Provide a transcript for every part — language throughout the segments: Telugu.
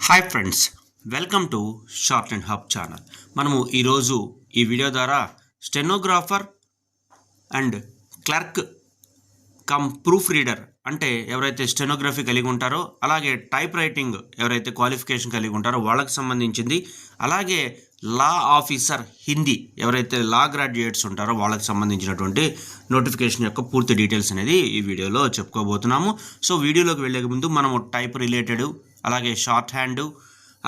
Hi friends, welcome to short and hub channel. మనము ఈరోజు ఈ వీడియో ద్వారా stenographer and clerk cum proof reader అంటే ఎవరైతే స్టెనోగ్రఫీ కలిగి ఉంటారో, అలాగే టైప్ రైటింగ్ ఎవరైతే క్వాలిఫికేషన్ కలిగి ఉంటారో వాళ్ళకి సంబంధించింది, అలాగే లా ఆఫీసర్ హిందీ ఎవరైతే లా గ్రాడ్యుయేట్స్ ఉంటారో వాళ్ళకి సంబంధించినటువంటి నోటిఫికేషన్ యొక్క పూర్తి డీటెయిల్స్ అనేది ఈ వీడియోలో చెప్పుకోబోతున్నాము. సో వీడియోలోకి వెళ్ళే ముందు మనము టైప్ రిలేటెడ్, అలాగే షార్ట్ హ్యాండ్,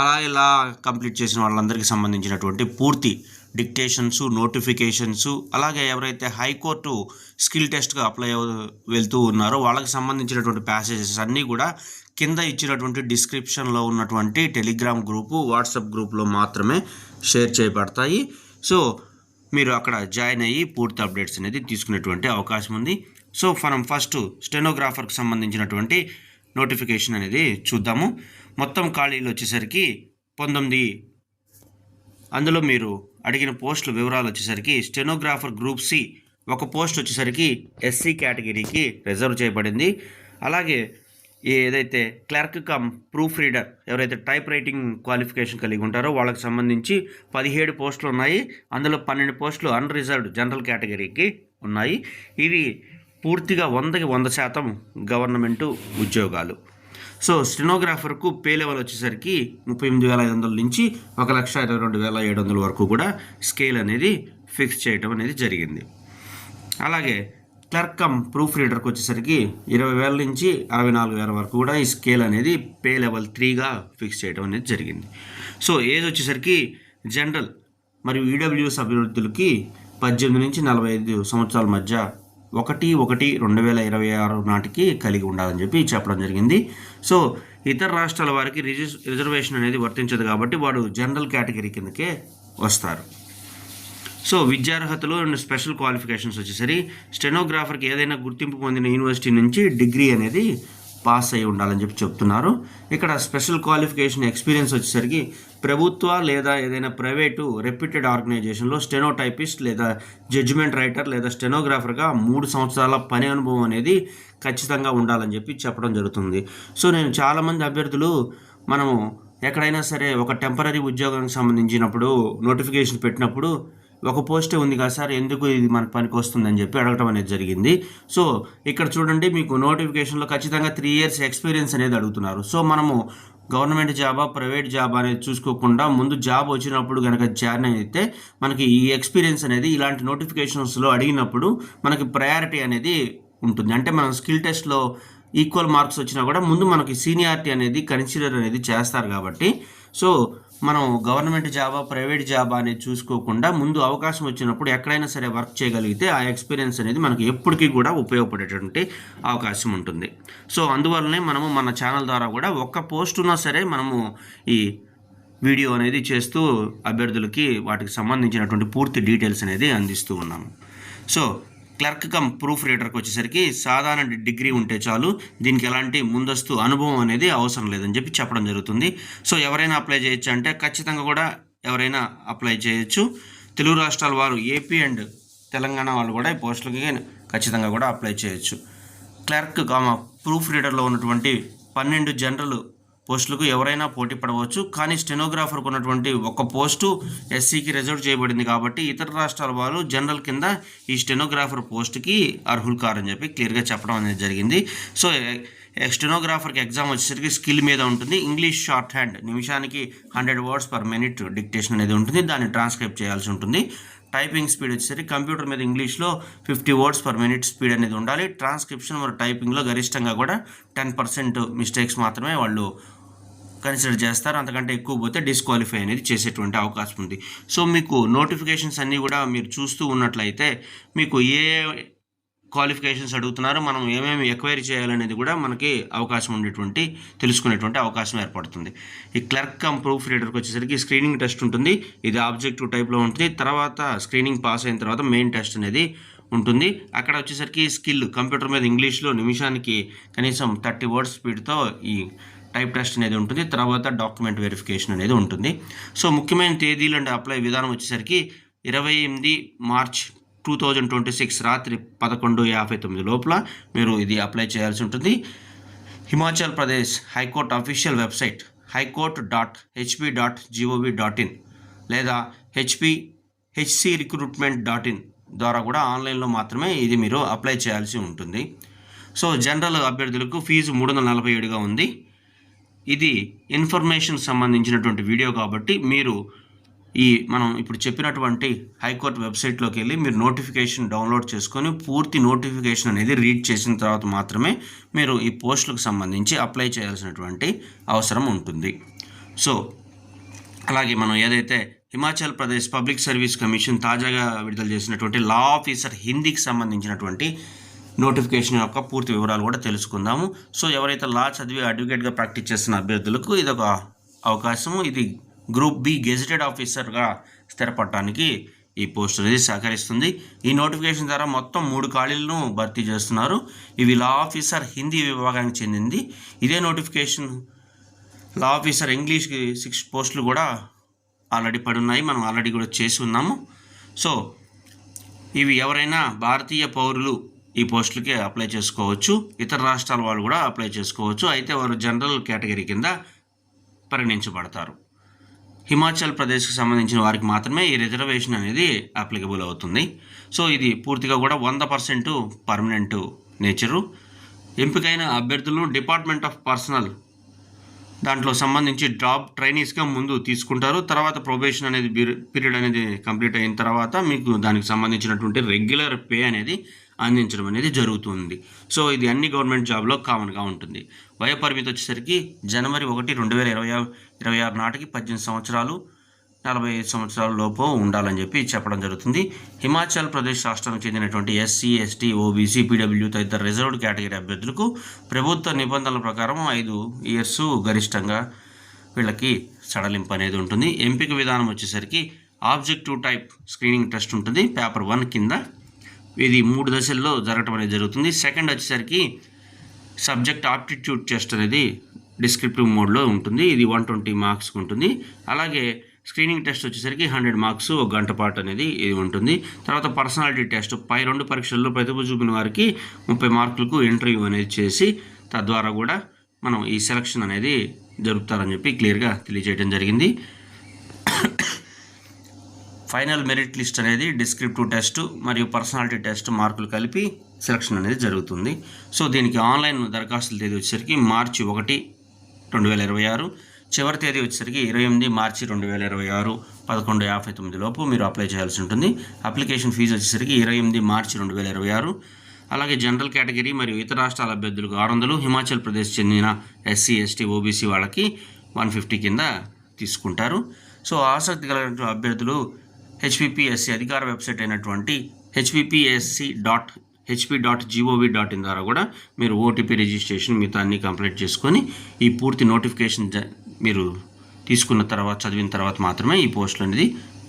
అలాగే లా కంప్లీట్ చేసిన వాళ్ళందరికీ సంబంధించినటువంటి పూర్తి డిక్టేషన్స్, నోటిఫికేషన్స్, అలాగే ఎవరైతే హైకోర్టు స్కిల్ టెస్ట్గా అప్లై వెళ్తూ ఉన్నారో వాళ్ళకి సంబంధించినటువంటి ప్యాసేజెస్ అన్నీ కూడా కింద ఇచ్చినటువంటి డిస్క్రిప్షన్లో ఉన్నటువంటి టెలిగ్రామ్ గ్రూపు, వాట్సాప్ గ్రూప్లో మాత్రమే షేర్ చేయబడతాయి. సో మీరు అక్కడ జాయిన్ అయ్యి పూర్తి అప్డేట్స్ అనేది తీసుకునేటువంటి అవకాశం ఉంది. సో మనం ఫస్ట్ స్టెనోగ్రాఫర్కి సంబంధించినటువంటి నోటిఫికేషన్ అనేది చూద్దాము. మొత్తం ఖాళీలు వచ్చేసరికి 19. అందులో మీరు అడిగిన పోస్టుల వివరాలు వచ్చేసరికి స్టెనోగ్రాఫర్ గ్రూప్ సి ఒక పోస్ట్ వచ్చేసరికి ఎస్సీ కేటగిరీకి రిజర్వ్ చేయబడింది. అలాగే ఏదైతే క్లర్క్ కమ్ ప్రూఫ్ రీడర్ ఎవరైతే టైప్ రైటింగ్ క్వాలిఫికేషన్ కలిగి ఉంటారో వాళ్ళకి సంబంధించి 17 పోస్టులు ఉన్నాయి. అందులో 12 పోస్టులు అన్రిజర్వ్డ్ జనరల్ కేటగిరీకి ఉన్నాయి. ఇవి పూర్తిగా 100కి 100% గవర్నమెంటు ఉద్యోగాలు. సో స్టెనోగ్రాఫర్కు పే లెవెల్ వచ్చేసరికి 38,500 నుంచి 1,22,700 వరకు కూడా స్కేల్ అనేది ఫిక్స్ చేయడం అనేది జరిగింది. అలాగే క్లర్క్ కమ్ ప్రూఫ్ రీడర్కి వచ్చేసరికి 20,000 నుంచి 64,000 వరకు కూడా ఈ స్కేల్ అనేది పే లెవెల్ 3గా ఫిక్స్ చేయడం అనేది జరిగింది. సో ఏజ్ వచ్చేసరికి జనరల్ మరియు ఈడబ్ల్యూఎస్ అభ్యర్థులకి 18 నుంచి 45 సంవత్సరాల మధ్య 1/1/2026 నాటికి కలిగి ఉండాలని చెప్పి చెప్పడం జరిగింది. సో ఇతర రాష్ట్రాల వారికి రిజర్వేషన్ అనేది వర్తించదు కాబట్టి వాడు జనరల్ కేటగిరీ కిందకే వస్తారు. సో విద్యార్హతలు అండ్ స్పెషల్ క్వాలిఫికేషన్స్ వచ్చేసరి స్టెనోగ్రాఫర్కి ఏదైనా గుర్తింపు పొందిన యూనివర్సిటీ నుంచి డిగ్రీ అనేది పాస్ అయి ఉండాలని చెప్పి చెప్తున్నారు. ఇక్కడ స్పెషల్ క్వాలిఫికేషన్ ఎక్స్పీరియన్స్ వచ్చేసరికి ప్రభుత్వ లేదా ఏదైనా ప్రైవేటు రెప్యూటెడ్ ఆర్గనైజేషన్లో స్టెనోటైపిస్ట్ లేదా జడ్జిమెంట్ రైటర్ లేదా స్టెనోగ్రాఫర్గా 3 సంవత్సరాల పని అనుభవం అనేది ఖచ్చితంగా ఉండాలని చెప్పి చెప్పడం జరుగుతుంది. సో నేను చాలామంది అభ్యర్థులు మనము ఎక్కడైనా సరే ఒక టెంపరీ ఉద్యోగానికి సంబంధించినప్పుడు నోటిఫికేషన్ పెట్టినప్పుడు ఒక పోస్టే ఉంది కదా సార్, ఎందుకు ఇది మనకు పనికి వస్తుందని చెప్పి అడగటం అనేది జరిగింది. సో ఇక్కడ చూడండి, మీకు నోటిఫికేషన్లో ఖచ్చితంగా 3 ఇయర్స్ ఎక్స్పీరియన్స్ అనేది అడుగుతున్నారు. సో మనము గవర్నమెంట్ జాబా ప్రైవేట్ జాబ్ అనేది చూసుకోకుండా ముందు జాబ్ వచ్చినప్పుడు కనుక జాయిన్ అయితే మనకి ఈ ఎక్స్పీరియన్స్ అనేది ఇలాంటి నోటిఫికేషన్స్లో అడిగినప్పుడు మనకి ప్రయారిటీ అనేది ఉంటుంది. అంటే మనం స్కిల్ టెస్ట్లో ఈక్వల్ మార్క్స్ వచ్చినా కూడా ముందు మనకి సీనియారిటీ అనేది కన్సిడర్ అనేది చేస్తారు కాబట్టి, సో మనం గవర్నమెంట్ జాబా ప్రైవేట్ జాబా అనేది చూసుకోకుండా ముందు అవకాశం వచ్చినప్పుడు ఎక్కడైనా సరే వర్క్ చేయగలిగితే ఆ ఎక్స్పీరియన్స్ అనేది మనకి ఎప్పటికీ కూడా ఉపయోగపడేటువంటి అవకాశం ఉంటుంది. సో అందువల్లనే మనము మన ఛానల్ ద్వారా కూడా ఒక్క పోస్ట్ ఉన్నా సరే మనము ఈ వీడియో అనేది చేస్తూ అభ్యర్థులకి వాటికి సంబంధించినటువంటి పూర్తి డీటెయిల్స్ అనేది అందిస్తూ ఉన్నాము. సో క్లర్క్ కమ్ ప్రూఫ్ రీడర్కి వచ్చేసరికి సాధారణ డిగ్రీ ఉంటే చాలు, దీనికి ఎలాంటి ముందస్తు అనుభవం అనేది అవసరం లేదని చెప్పి చెప్పడం జరుగుతుంది. సో ఎవరైనా అప్లై చేయొచ్చు అంటే ఖచ్చితంగా కూడా ఎవరైనా అప్లై చేయొచ్చు. తెలుగు రాష్ట్రాల వారు, ఏపీ అండ్ తెలంగాణ వాళ్ళు కూడా ఈ పోస్టులకి ఖచ్చితంగా కూడా అప్లై చేయొచ్చు. క్లర్క్ కమ్ ప్రూఫ్ రీడర్లో ఉన్నటువంటి 12 జనరల్ పోస్టులకు ఎవరైనా పోటీ పడవచ్చు. కానీ స్టెనోగ్రాఫర్కు ఉన్నటువంటి ఒక పోస్టు ఎస్సీకి రిజర్వ్ చేయబడింది కాబట్టి ఇతర రాష్ట్రాల వారు జనరల్ కింద ఈ స్టెనోగ్రాఫర్ పోస్టుకి అర్హులు కారని చెప్పి క్లియర్గా చెప్పడం అనేది జరిగింది. సో స్టెనోగ్రాఫర్కి ఎగ్జామ్ వచ్చేసరికి స్కిల్ మీద ఉంటుంది. ఇంగ్లీష్ షార్ట్ హ్యాండ్ నిమిషానికి 100 words per minute డిక్టేషన్ అనేది ఉంటుంది, దాన్ని ట్రాన్స్క్రైబ్ చేయాల్సి ఉంటుంది. టైపింగ్ స్పీడ్ వచ్చేసరికి కంప్యూటర్ మీద ఇంగ్లీష్లో 50 words per minute స్పీడ్ అనేది ఉండాలి. ట్రాన్స్క్రిప్షన్ మరియు టైపింగ్లో గరిష్టంగా కూడా 10% మిస్టేక్స్ మాత్రమే వాళ్ళు కన్సిడర్ చేస్తారు, అంతకంటే ఎక్కువ పోతే డిస్క్వాలిఫై అనేది చేసేటువంటి అవకాశం ఉంది. సో మీకు నోటిఫికేషన్స్ అన్నీ కూడా మీరు చూస్తూ ఉన్నట్లయితే మీకు ఏ క్వాలిఫికేషన్స్ అడుగుతున్నారు, మనం ఏమేమి ఎక్వైరీ చేయాలనేది కూడా మనకి అవకాశం ఉండేటువంటి తెలుసుకునేటువంటి అవకాశం ఏర్పడుతుంది. ఈ క్లర్క్ కమ్ ప్రూఫ్ రీడర్కి వచ్చేసరికి స్క్రీనింగ్ టెస్ట్ ఉంటుంది. ఇది ఆబ్జెక్టివ్ టైప్లో ఉంటుంది. తర్వాత స్క్రీనింగ్ పాస్ అయిన తర్వాత మెయిన్ టెస్ట్ అనేది ఉంటుంది. అక్కడ వచ్చేసరికి స్కిల్ కంప్యూటర్ మీద ఇంగ్లీష్లో నిమిషానికి కనీసం 30 words స్పీడ్తో ఈ టైప్ టెస్ట్ అనేది ఉంటుంది. తర్వాత డాక్యుమెంట్ వెరిఫికేషన్ అనేది ఉంటుంది. సో ముఖ్యమైన తేదీలు అండ్ అప్లై విధానం వచ్చేసరికి 28 మార్చ్ 2026 రాత్రి 11:59 లోపల మీరు ఇది అప్లై చేయాల్సి ఉంటుంది. Himachal Pradesh high court official website highcourt.hp.gov.in లేదా hcrecruitment.in ద్వారా కూడా ఆన్లైన్లో మాత్రమే ఇది మీరు అప్లై చేయాల్సి ఉంటుంది. సో జనరల్ అభ్యర్థులకు ఫీజు 347గా ఉంది. ఇది ఇన్ఫర్మేషన్ సంబంధించినటువంటి వీడియో కాబట్టి మీరు మనం ఇప్పుడు చెప్పినటువంటి హైకోర్టు వెబ్సైట్లోకి వెళ్ళి మీరు నోటిఫికేషన్ డౌన్లోడ్ చేసుకొని పూర్తి నోటిఫికేషన్ అనేది రీడ్ చేసిన తర్వాత మాత్రమే మీరు ఈ పోస్టులకు సంబంధించి అప్లై చేయాల్సినటువంటి అవసరం ఉంటుంది. సో అలాగే మనం ఏదైతే Himachal Pradesh public service commission తాజాగా విడుదల చేసినటువంటి లా ఆఫీసర్ హిందీకి సంబంధించినటువంటి నోటిఫికేషన్ యొక్క పూర్తి వివరాలు కూడా తెలుసుకుందాము. సో ఎవరైతే లా చదివి అడ్వకేట్గా ప్రాక్టీస్ చేస్తున్న అభ్యర్థులకు ఇది ఒక అవకాశము. ఇది గ్రూప్ బి గెజిటెడ్ ఆఫీసర్గా స్థిరపడటానికి ఈ పోస్ట్ అనేది సహకరిస్తుంది. ఈ నోటిఫికేషన్ ద్వారా మొత్తం 3 ఖాళీలను భర్తీ చేస్తున్నారు. ఇవి లా ఆఫీసర్ హిందీ విభాగానికి చెందింది. ఇదే నోటిఫికేషన్ లా ఆఫీసర్ ఇంగ్లీష్కి 6 పోస్టులు కూడా ఆల్రెడీ పడి ఉన్నాయి. మనం ఆల్రెడీ కూడా చేసి ఉన్నాము. సో ఇవి ఎవరైనా భారతీయ పౌరులు ఈ పోస్టులకి అప్లై చేసుకోవచ్చు. ఇతర రాష్ట్రాల వాళ్ళు కూడా అప్లై చేసుకోవచ్చు. అయితే వారు జనరల్ కేటగిరీ కింద పరిగణించబడతారు. హిమాచల్ ప్రదేశ్కి సంబంధించిన వారికి మాత్రమే ఈ రిజర్వేషన్ అనేది అప్లికబుల్ అవుతుంది. సో ఇది పూర్తిగా కూడా 100% పర్మనెంట్ నేచరు. ఎంపికైన అభ్యర్థులను డిపార్ట్మెంట్ ఆఫ్ పర్సనల్ దాంట్లో సంబంధించి జాబ్ ట్రైనీస్గా ముందు తీసుకుంటారు. తర్వాత ప్రొబేషన్ అనేది పీరియడ్ అనేది కంప్లీట్ అయిన తర్వాత మీకు దానికి సంబంధించినటువంటి రెగ్యులర్ పే అనేది అందించడం అనేది జరుగుతుంది. సో ఇది అన్ని గవర్నమెంట్ జాబ్లో కామన్గా ఉంటుంది. వయోపరిమితి వచ్చేసరికి జనవరి 1, 2026 నాటికి 18 సంవత్సరాలు 45 సంవత్సరాల లోపు ఉండాలని చెప్పడం జరుగుతుంది. హిమాచల్ ప్రదేశ్ రాష్ట్రానికి చెందినటువంటి ఎస్సీ, ఎస్టీ, ఓబీసీ, పీడబ్ల్యూ తదితర రిజర్వ్డ్ కేటగిరీ అభ్యర్థులకు ప్రభుత్వ నిబంధనల ప్రకారం 5 ఇయర్స్ గరిష్టంగా వీళ్ళకి సడలింపు అనేది ఉంటుంది. ఎంపిక విధానం వచ్చేసరికి ఆబ్జెక్టివ్ టైప్ స్క్రీనింగ్ టెస్ట్ ఉంటుంది పేపర్ 1 కింద. ఇది 3 దశల్లో జరగటం అనేది జరుగుతుంది. సెకండ్ వచ్చేసరికి సబ్జెక్ట్ ఆప్టిట్యూడ్ టెస్ట్ అనేది డిస్క్రిప్టివ్ మోడ్లో ఉంటుంది. ఇది 120 మార్క్స్కి ఉంటుంది. అలాగే స్క్రీనింగ్ టెస్ట్ వచ్చేసరికి 100 మార్క్స్, 1 గంట పాటు అనేది ఇది ఉంటుంది. తర్వాత పర్సనాలిటీ టెస్ట్ పై 2 పరీక్షల్లో ప్రతిభ చూపిన వారికి 30 మార్కులకు ఇంటర్వ్యూ అనేది చేసి తద్వారా కూడా మనం ఈ సెలక్షన్ అనేది జరుపుతారని క్లియర్గా తెలియజేయడం జరిగింది. ఫైనల్ మెరిట్ లిస్ట్ అనేది డిస్క్రిప్టివ్ టెస్ట్ మరియు పర్సనాలిటీ టెస్ట్ మార్కులు కలిపి సెలక్షన్ అనేది జరుగుతుంది. సో దీనికి ఆన్లైన్ దరఖాస్తుల తేదీ వచ్చేసరికి మార్చి 1, 2026, చివరి తేదీ వచ్చేసరికి 28 మార్చి 2026 11:59 లోపు మీరు అప్లై చేయాల్సి ఉంటుంది. అప్లికేషన్ ఫీజు వచ్చేసరికి 28 మార్చి 2026. అలాగే జనరల్ కేటగిరీ మరియు ఇతర రాష్ట్రాల అభ్యర్థులకు 600, హిమాచల్ ప్రదేశ్ చెందిన ఎస్సీ, ఎస్టీ, ఓబీసీ వాళ్ళకి 150 కింద తీసుకుంటారు. సో ఆసక్తి కలిగిన అభ్యర్థులు హెచ్పిపిఎస్సి అధికార వెబ్సైట్ అయినటువంటి hppsc.hp.gov.in ద్వారా కూడా మీరు ఓటీపీ రిజిస్ట్రేషన్ మిగతా అన్ని కంప్లీట్ చేసుకొని ఈ పూర్తి నోటిఫికేషన్ మీరు తీసుకున్న తర్వాత చదివిన తర్వాత మాత్రమే ఈ పోస్టులు అనేది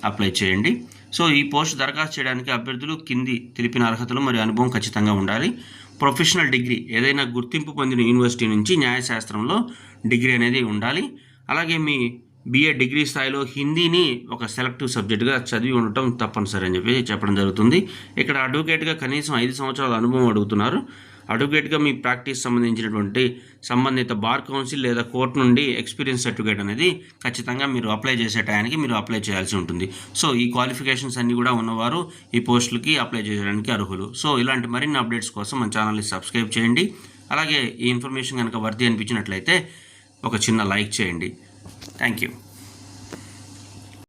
అప్లై చేయండి. సో ఈ పోస్ట్ దరఖాస్తు చేయడానికి అభ్యర్థులు కింది తెలిపిన అర్హతలు మరియు అనుభవం ఖచ్చితంగా ఉండాలి. ప్రొఫెషనల్ డిగ్రీ ఏదైనా గుర్తింపు పొందిన యూనివర్సిటీ నుంచి న్యాయశాస్త్రంలో డిగ్రీ అనేది ఉండాలి. అలాగే మీ BA డిగ్రీ స్థాయిలో హిందీని ఒక సెలెక్టివ్ సబ్జెక్టుగా చదివి ఉండటం తప్పనిసరి అని చెప్పడం జరుగుతుంది. ఇక్కడ అడ్వకేట్గా కనీసం 5 సంవత్సరాల అనుభవం అడుగుతున్నారు. అడ్వకేట్గా మీ ప్రాక్టీస్ సంబంధించినటువంటి సంబంధిత బార్ కౌన్సిల్ లేదా కోర్టు నుండి ఎక్స్పీరియన్స్ సర్టిఫికేట్ అనేది ఖచ్చితంగా మీరు అప్లై చేసే టయానికి మీరు అప్లై చేయాల్సి ఉంటుంది. సో ఈ క్వాలిఫికేషన్స్ అన్నీ కూడా ఉన్నవారు ఈ పోస్టులకి అప్లై చేయడానికి అర్హులు. సో ఇలాంటి మరిన్ని అప్డేట్స్ కోసం మన ఛానల్ని సబ్స్క్రైబ్ చేయండి. అలాగే ఈ ఇన్ఫర్మేషన్ కనుక వర్తి అనిపించినట్లయితే ఒక చిన్న లైక్ చేయండి. Thank you.